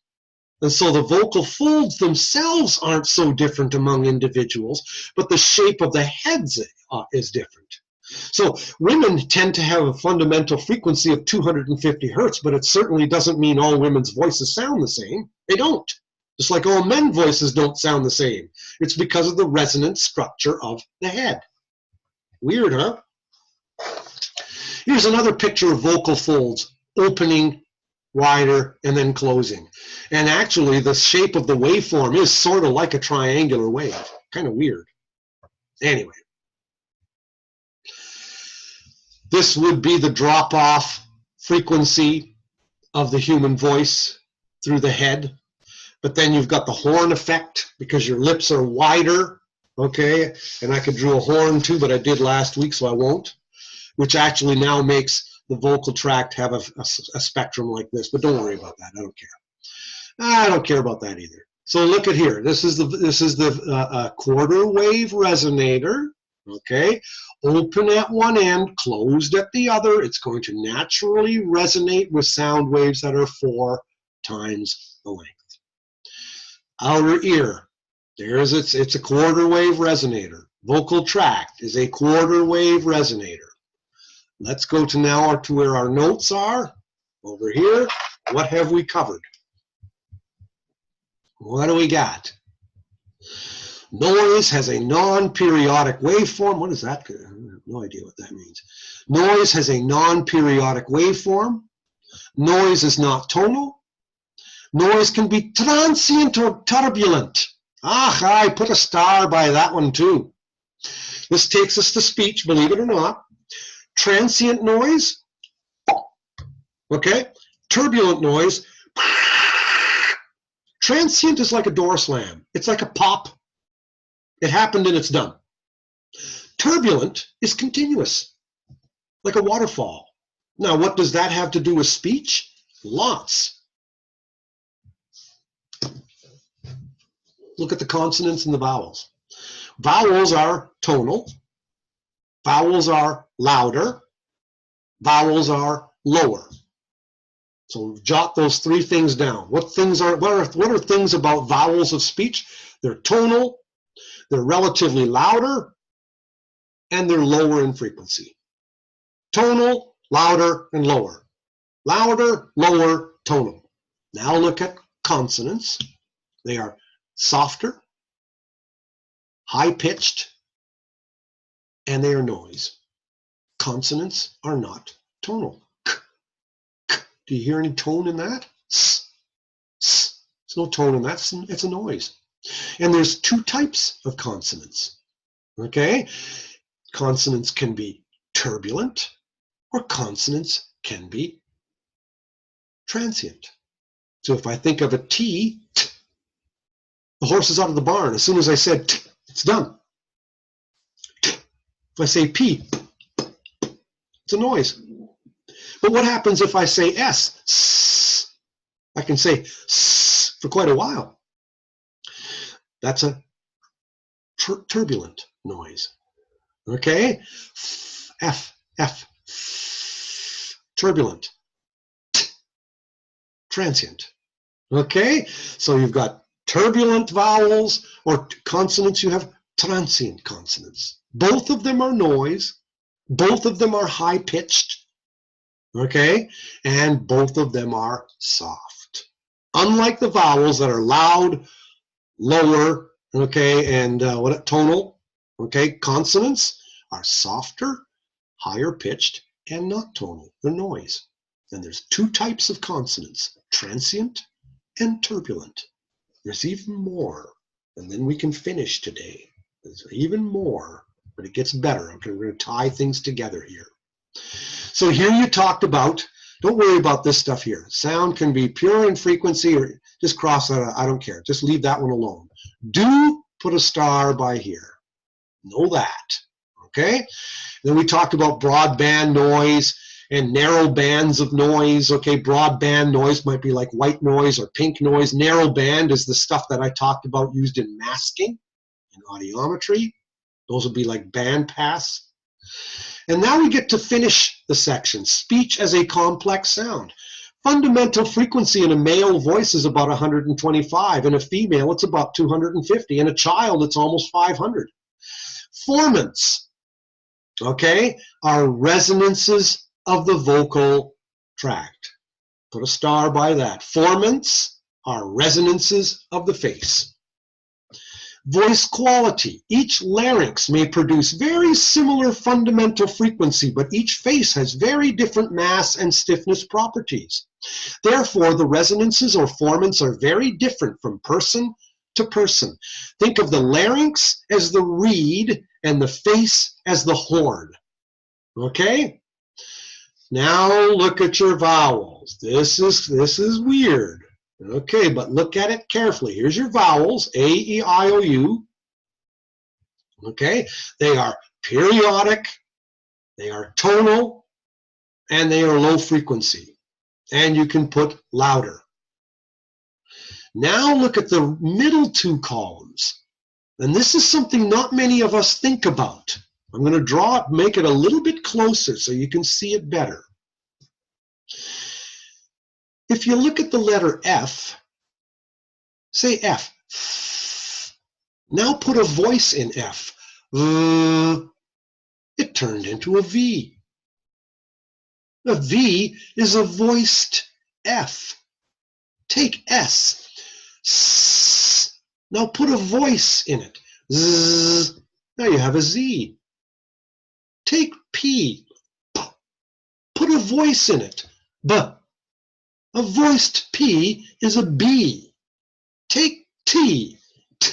And so the vocal folds themselves aren't so different among individuals, but the shape of the heads is different. So women tend to have a fundamental frequency of 250 hertz, but it certainly doesn't mean all women's voices sound the same. They don't. Just like all men's voices don't sound the same. It's because of the resonant structure of the head. Weird, huh? Here's another picture of vocal folds opening wider and then closing. And actually the shape of the waveform is sort of like a triangular wave. Kind of weird. Anyway. This would be the drop-off frequency of the human voice through the head. But then you've got the horn effect because your lips are wider, okay? And I could draw a horn too, but I did last week, so I won't. Which actually now makes the vocal tract have a spectrum like this. But don't worry about that. I don't care. I don't care about that either. So look at here. This is the quarter wave resonator. Okay, open at one end, closed at the other. It's going to naturally resonate with sound waves that are 4 times the length. Outer ear, it's a quarter wave resonator. Vocal tract is a quarter wave resonator. Let's go to now to where our notes are. Over here, what have we covered? What do we got? Noise has a non-periodic waveform. What is that? I have no idea what that means. Noise has a non-periodic waveform. Noise is not tonal. Noise can be transient or turbulent. I put a star by that one too. This takes us to speech, believe it or not. Transient noise, okay? Turbulent noise. Transient is like a door slam. It's like a pop. It happened and it's done. Turbulent is continuous, like a waterfall. Now, what does that have to do with speech? Lots. Look at the consonants and the vowels. Vowels are tonal. Vowels are louder. Vowels are lower. So jot those 3 things down. What are things about vowels of speech? They're tonal. They're relatively louder, and they're lower in frequency. Tonal, louder, and lower. Louder, lower, tonal. Now look at consonants. They are softer, high-pitched, and they are noise. Consonants are not tonal. K, k. Do you hear any tone in that? S, s. There's no tone in that. It's a noise. And there's 2 types of consonants, okay? Consonants can be turbulent, or consonants can be transient. So if I think of a T, t, the horse is out of the barn. As soon as I said t, it's done. T. If I say P, it's a noise. But what happens if I say S? S. I can say S for quite a while. That's a turbulent noise. Okay? F, F, turbulent. T, transient. Okay? So you've got turbulent vowels or consonants, you have transient consonants. Both of them are noise. Both of them are high-pitched. Okay? And both of them are soft. Unlike the vowels that are loud, lower, okay, and tonal, okay, consonants are softer, higher pitched, and not tonal. They're noise. And there's two types of consonants, transient and turbulent. There's even more, and then we can finish today. There's even more, but it gets better. Okay, we're going to tie things together here. So here you talked about, don't worry about this stuff here. Sound can be pure in frequency, or just cross that out. I don't care. Just leave that one alone. Do put a star by here. Know that. Okay? Then we talked about broadband noise and narrow bands of noise. Okay, broadband noise might be like white noise or pink noise. Narrow band is the stuff that I talked about used in masking, in audiometry. Those would be like band pass. And now we get to finish the section, speech as a complex sound. Fundamental frequency in a male voice is about 125. In a female, it's about 250. In a child, it's almost 500. Formants, okay, are resonances of the vocal tract. Put a star by that. Formants are resonances of the face. Voice quality. Each larynx may produce very similar fundamental frequency, but each face has very different mass and stiffness properties. Therefore, the resonances or formants are very different from person to person. Think of the larynx as the reed and the face as the horn. Okay? Now look at your vowels. This is weird. Okay, but look at it carefully. Here's your vowels, A, E, I, O, U. Okay, they are periodic, they are tonal, and they are low frequency. And you can put louder. Now look at the middle two columns. And this is something not many of us think about. I'm going to draw it, make it a little bit closer so you can see it better. If you look at the letter F, say F. Now put a voice in F. It turned into a V. A V is a voiced F. Take S. Now put a voice in it. Z. Now you have a Z. Take P. Put a voice in it. B. A voiced P is a B. Take T. T.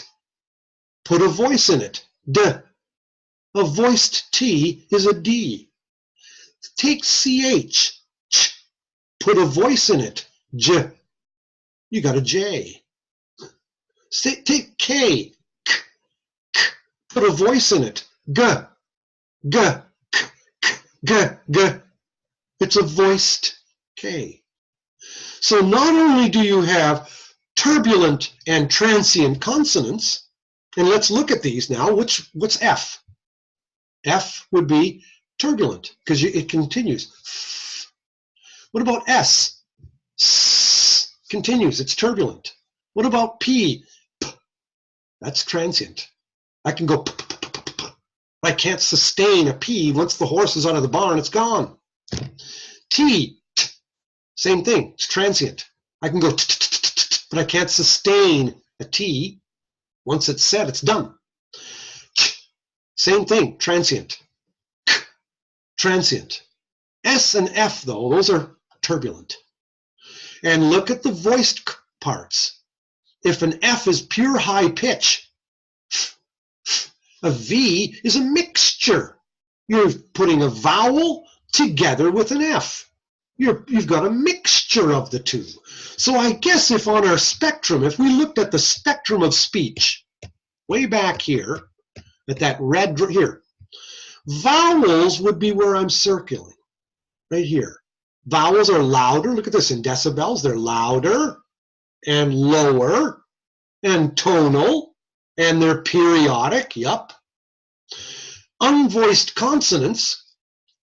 Put a voice in it. D. A voiced T is a D. Take CH. Ch. Put a voice in it. J. You got a J. Take K. K. K. Put a voice in it. G. G. K. K. G. G. It's a voiced K. So not only do you have turbulent and transient consonants, and let's look at these now. What's F? F would be turbulent because it continues. What about S? S continues, it's turbulent. What about P? P. That's transient. I can go p, p, p, p, p. I can't sustain a P. Once the horse is out of the barn, it's gone. T. Same thing, it's transient. I can go but I can't sustain a T. Once it's said, it's done. Same thing, transient. Transient. S and F, though, those are turbulent. And look at the voiced parts. If an F is pure high pitch, a V is a mixture. You're putting a vowel together with an F. You've got a mixture of the two. So I guess if on our spectrum, if we looked at the spectrum of speech, way back here, at that red here, vowels would be where I'm circling, right here. Vowels are louder, look at this, in decibels, they're louder and lower and tonal, and they're periodic, yup. Unvoiced consonants,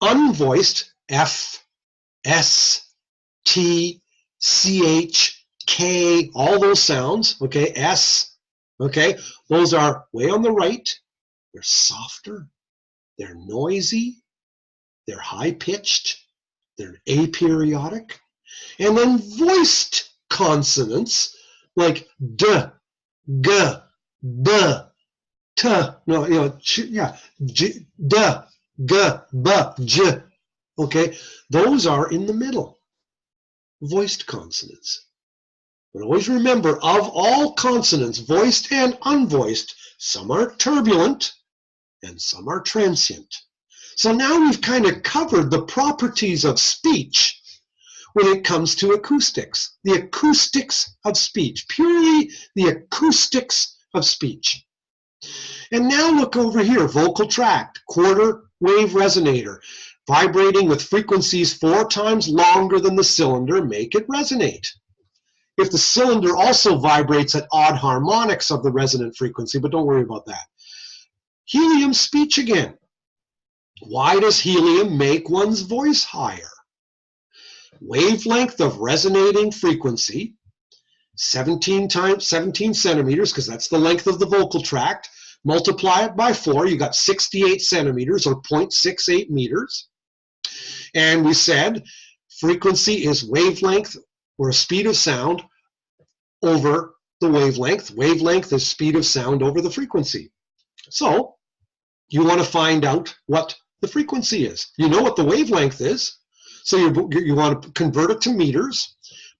unvoiced, F, S, T, CH, K, all those sounds, okay, S, okay, those are way on the right. They're softer, they're noisy, they're high-pitched, they're aperiodic. And then voiced consonants like d, g, b, t, no, you know, yeah, d, g, b, j, okay? Those are in the middle, voiced consonants. But always remember, of all consonants, voiced and unvoiced, some are turbulent and some are transient. So now we've kind of covered the properties of speech when it comes to acoustics, the acoustics of speech, purely the acoustics of speech. And now look over here, vocal tract, quarter wave resonator, vibrating with frequencies 4 times longer than the cylinder, make it resonate. If the cylinder also vibrates at odd harmonics of the resonant frequency, but don't worry about that. Helium speech again. Why does helium make one's voice higher? Wavelength of resonating frequency, 17 centimeters, because that's the length of the vocal tract. Multiply it by 4, you got 68 centimeters or 0.68 meters. And we said frequency is wavelength or a speed of sound over the wavelength. Wavelength is speed of sound over the frequency. So you want to find out what the frequency is. You know what the wavelength is, so you want to convert it to meters,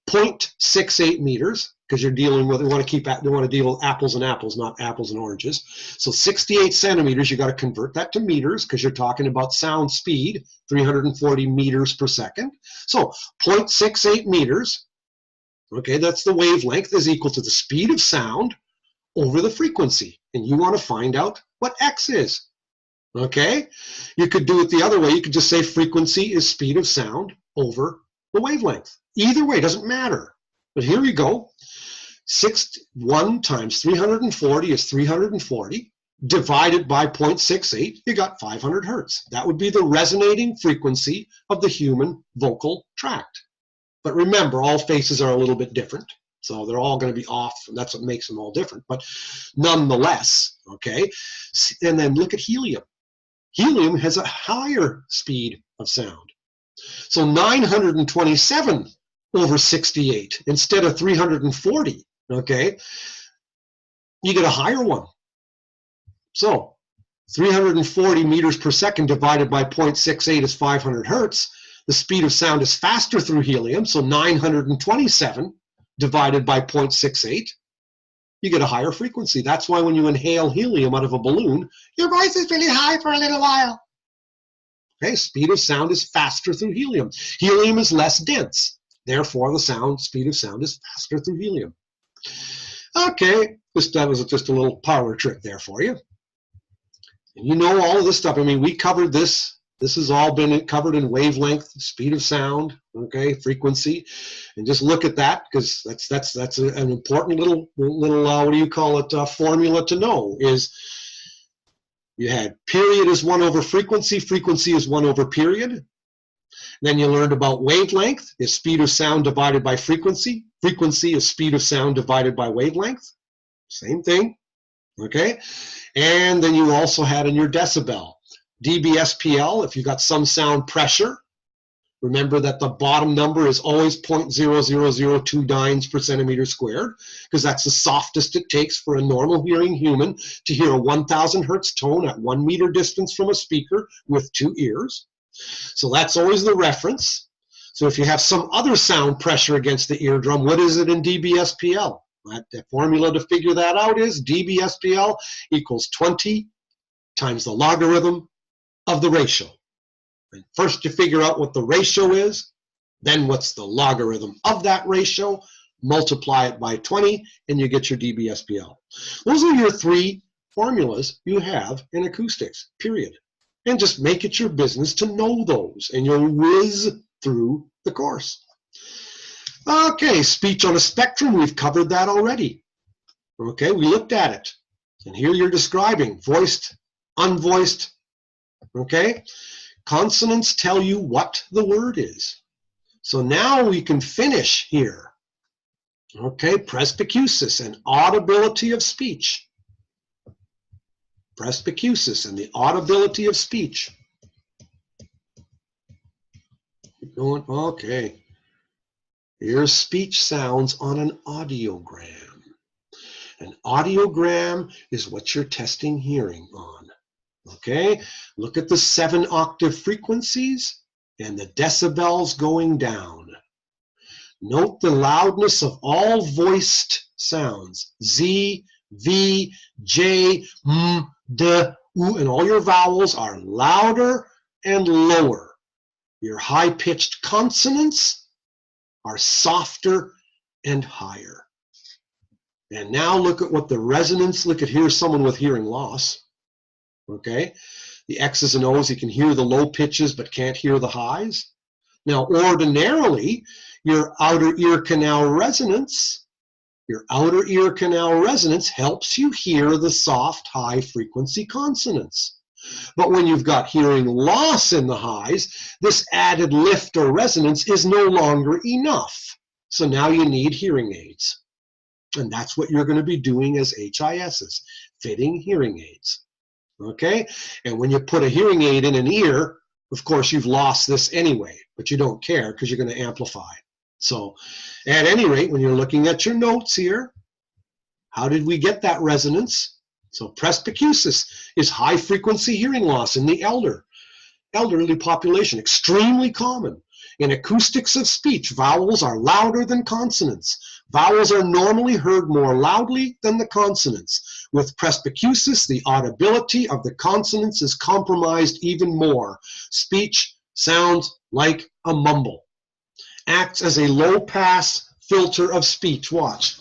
0.68 meters, because you're dealing with, you want to deal with apples and apples, not apples and oranges. So 68 centimeters, you got to convert that to meters because you're talking about sound speed, 340 meters per second. So 0.68 meters, okay, that's the wavelength, is equal to the speed of sound over the frequency. And you want to find out what x is. Okay? You could do it the other way. You could just say frequency is speed of sound over the wavelength. Either way, doesn't matter. But here we go. 1 times 340 is 340. Divided by 0.68, you got 500 hertz. That would be the resonating frequency of the human vocal tract. But remember, all faces are a little bit different. So they're all going to be off, and that's what makes them all different. But nonetheless, okay? And then look at helium. Helium has a higher speed of sound. So 927 over 68 instead of 340, okay? You get a higher one. So 340 meters per second divided by 0.68 is 500 hertz. The speed of sound is faster through helium, so 927 divided by 0.68, you get a higher frequency. That's why when you inhale helium out of a balloon, your voice is really high for a little while. Okay, speed of sound is faster through helium. Helium is less dense. Therefore, the speed of sound is faster through helium. Okay, that was just a little power trick there for you. And you know all of this stuff. I mean, we covered this. This has all been covered in wavelength, speed of sound, okay, frequency, and just look at that because that's an important little what do you call it, formula to know. Is you had period is 1 over frequency, frequency is 1 over period. Then you learned about wavelength is speed of sound divided by frequency. Frequency is speed of sound divided by wavelength. Same thing, okay? And then you also had in your decibel. dBSPL, if you've got some sound pressure, remember that the bottom number is always 0.0002 dynes per centimeter squared, because that's the softest it takes for a normal hearing human to hear a 1,000 hertz tone at 1 meter distance from a speaker with 2 ears. So that's always the reference. So if you have some other sound pressure against the eardrum, what is it in dBSPL? The formula to figure that out is dBSPL equals 20 times the logarithm of the ratio. And first you figure out what the ratio is, then what's the logarithm of that ratio, multiply it by 20, and you get your dBSPL. Those are your 3 formulas you have in acoustics, period. And just make it your business to know those, and you'll whiz through the course. Okay, speech on a spectrum, we've covered that already. Okay, we looked at it. And here you're describing voiced, unvoiced. Okay, consonants tell you what the word is. So now we can finish here. Okay, presbycusis and audibility of speech. Presbycusis and the audibility of speech. Keep going. Okay. Here's speech sounds on an audiogram. An audiogram is what you're testing hearing on. Okay, look at the 7-octave frequencies and the decibels going down. Note the loudness of all voiced sounds. Z, V, J, M, D, U, and all your vowels are louder and lower. Your high-pitched consonants are softer and higher. And now look at what the resonance, look at here's someone with hearing loss. Okay, the X's and O's, you can hear the low pitches but can't hear the highs. Now ordinarily, your outer ear canal resonance helps you hear the soft high frequency consonants. But when you've got hearing loss in the highs, this added lift or resonance is no longer enough. So now you need hearing aids. And that's what you're going to be doing as HISs, fitting hearing aids. Okay? And when you put a hearing aid in an ear, of course you've lost this anyway, but you don't care because you're going to amplify. So at any rate, when you're looking at your notes here, how did we get that resonance? So presbycusis is high frequency hearing loss in the elderly population, extremely common. In acoustics of speech, vowels are louder than consonants. Vowels are normally heard more loudly than the consonants. With presbycusis, the audibility of the consonants is compromised even more. Speech sounds like a mumble. Acts as a low-pass filter of speech. Watch.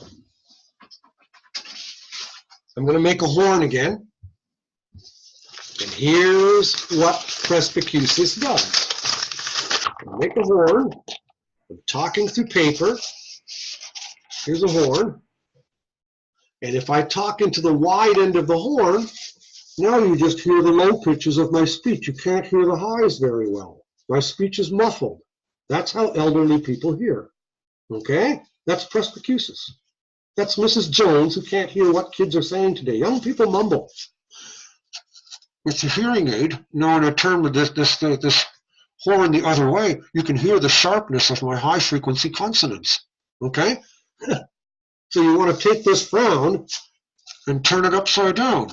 I'm going to make a horn again. And here's what presbycusis does. Make a horn. I'm talking through paper. Here's a horn. And if I talk into the wide end of the horn, now you just hear the low pitches of my speech. You can't hear the highs very well. My speech is muffled. That's how elderly people hear. Okay? That's presbycusis. That's Mrs. Jones who can't hear what kids are saying today. Young people mumble. With a hearing aid, now when I turn with this horn the other way, you can hear the sharpness of my high frequency consonants. Okay? So you want to take this frown and turn it upside down.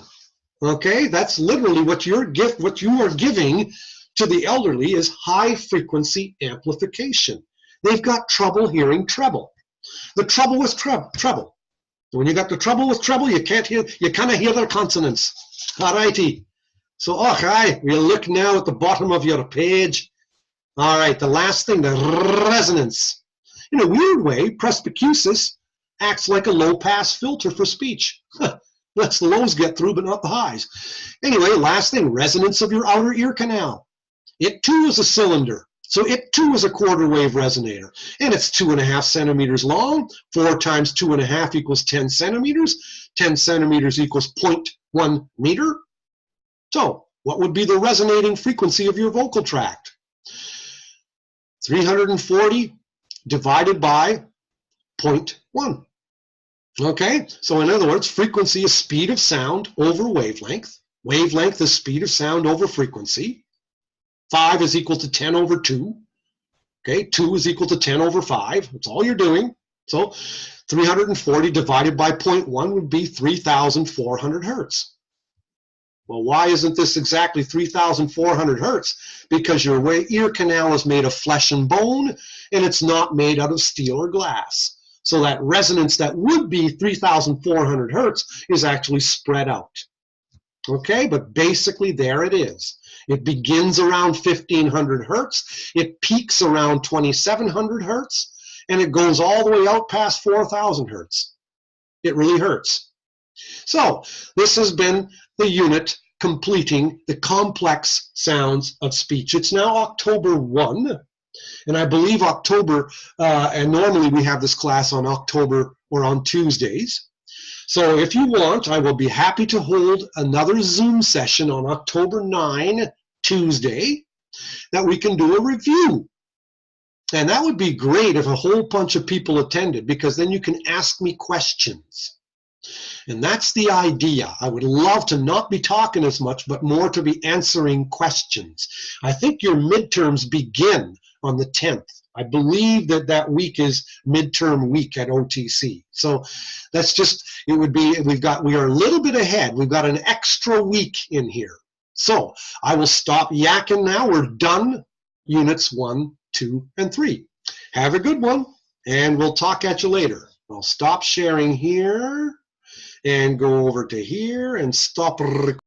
Okay? That's literally what you are giving to the elderly is high frequency amplification. They've got trouble hearing treble. The trouble with treble. When you got the trouble with treble, you can't hear, you kind of hear their consonants. All righty. So, okay, we'll look now at the bottom of your page. All right, the last thing, the resonance. In a weird way, presbycusis acts like a low-pass filter for speech. Lets the lows get through, but not the highs. Anyway, last thing, resonance of your outer ear canal. It too is a cylinder. So it too is a quarter wave resonator. And it's 2.5 centimeters long. 4 times 2.5 equals 10 centimeters. 10 centimeters equals 0.1 meter. So what would be the resonating frequency of your vocal tract? 340 divided by 0.1. Okay, so in other words, frequency is speed of sound over wavelength. Wavelength is speed of sound over frequency. 5 is equal to 10 over 2. Okay, 2 is equal to 10 over 5. That's all you're doing. So 340 divided by 0.1 would be 3,400 hertz. Well, why isn't this exactly 3,400 hertz? Because your ear canal is made of flesh and bone, and it's not made out of steel or glass. So that resonance that would be 3,400 hertz is actually spread out. Okay, but basically there it is. It begins around 1,500 hertz, it peaks around 2,700 hertz, and it goes all the way out past 4,000 hertz. It really hurts. So this has been the unit completing the complex sounds of speech. It's now October 1, and I believe October, and normally we have this class on October or on Tuesdays. So if you want, I will be happy to hold another Zoom session on October 9, Tuesday, that we can do a review. And that would be great if a whole bunch of people attended, because then you can ask me questions. And that's the idea. I would love to not be talking as much, but more to be answering questions. I think your midterms begin on the 10th. I believe that that week is midterm week at OTC. So that's just, it would be, we are a little bit ahead. We've got an extra week in here. So I will stop yakking now. We're done. Units 1, 2, and 3. Have a good one, and we'll talk at you later. I'll stop sharing here and go over to here and stop recording.